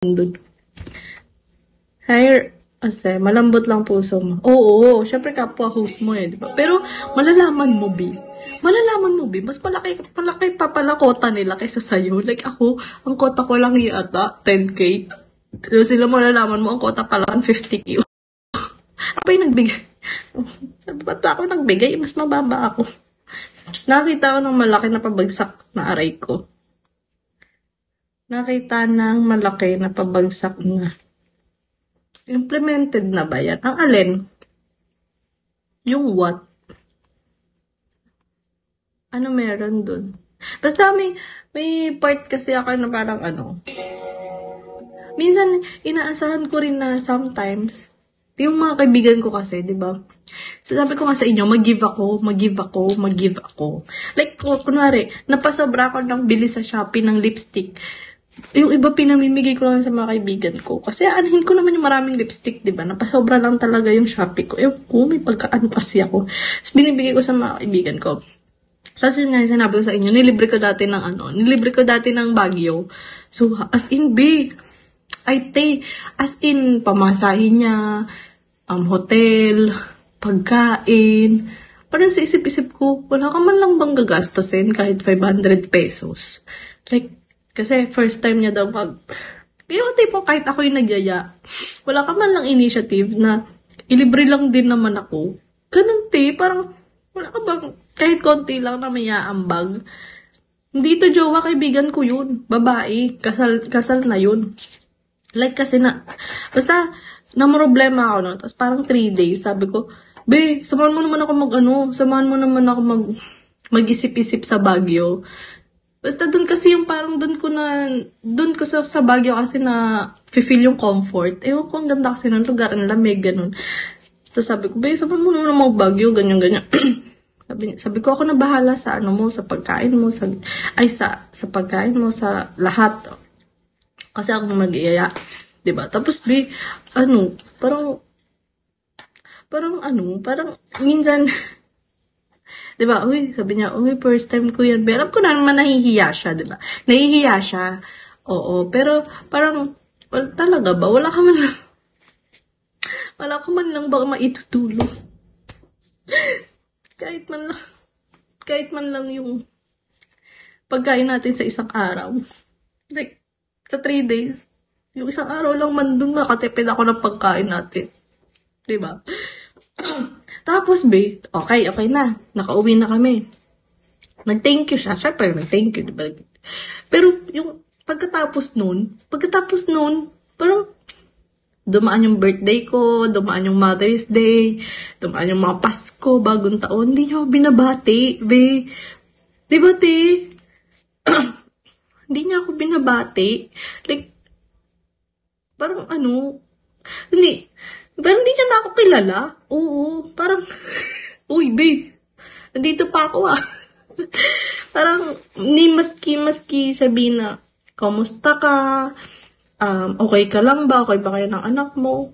dun. Hire, kasi malambot lang puso mo. Oo, syempre kapwa host mo eh, di ba? Pero malalaman mo, B. Malalaman mo, B. Mas malaki pa pala kota nila kaysa sa'yo. Like ako, ang kota ko lang yata, 10K. So sila malalaman mo, ang kota pala 50K. Ako yung nagbigay. Ba't ako nagbigay? Mas mababa ako. Nakita ko ng malaki na pabagsak na aray ko. Nakita ng malaki na pabagsak na. Implemented na ba yan? Ang alin? Yung what? Ano meron dun? Basta may part kasi ako na parang minsan, inaasahan ko rin na sometimes, yung mga kaibigan ko kasi, di ba? So, sabi ko nga sa inyo, mag-give ako. Like, kunwari, napasobra ako ng bili sa Shopee ng lipstick. Yung iba pinamimigay ko lang sa mga kaibigan ko. Kasi anuhin ko naman yung maraming lipstick, di ba? Napasobra lang talaga yung Shopee ko. May pagkaan kasi ako. Tapos binibigay ko sa mga kaibigan ko. Tapos yun nga, sinabi ko sa inyo, nilibre ko dati ng Baguio. So, as in, as in, pamasahin niya, hotel, pagkain. Parang sa isip-isip ko, wala ka man lang bang gagastosin kahit 500 pesos. Like, kasi first time niya daw yung tipo kahit ako yung nagyaya, wala ka man lang initiative na ilibre lang din naman ako. Ganun parang wala ka bang kahit konti lang na may aambag. Hindi to jowa, kaibigan ko yun. Babae, kasal na yun. Like kasi basta namroblema ako no. Tapos parang 3 days, sabi ko, be, samahan mo naman ako mag-isip-isip sa Baguio. Basta dun kasi yung parang dun ko sa Baguio kasi na feel yung comfort. Ewan ko, ang ganda kasi ng lugar, ang lamig, ganun. Tapos sabi ko, samahan mo naman mag Baguio, ganyan. sabi ko, ako na bahala sa sa pagkain mo, sa pagkain mo, sa lahat. Kasi ako mag-iaya. Diba? Tapos, parang minsan, diba? Sabi niya, first time ko yan. Pero alam ko naman nahihiya siya, diba? Nahihiya siya. Oo. Pero, parang, talaga ba? Wala ka man lang ba maitutulong? kahit man lang yung pagkain natin sa isang araw. Like, sa 3 days, yung isang araw lang man dun nakatipid ako ng pagkain natin. Diba? Tapos, okay na. Nakauwi na kami. Nag-thank you siya. Siyempre, nag-thank you, diba? Pero, yung pagkatapos nun, parang, dumaan yung birthday ko, dumaan yung Mother's Day, dumaan yung mga Pasko, bagong taon, hindi niya ako binabati, Diba, hindi niya ako binabati. Like, parang hindi niya na ako kilala. Oo, parang, uy, nandito pa ako parang, ni maski sabihin na, kamusta ka? Okay ka lang ba? Okay ba kayo ng anak mo?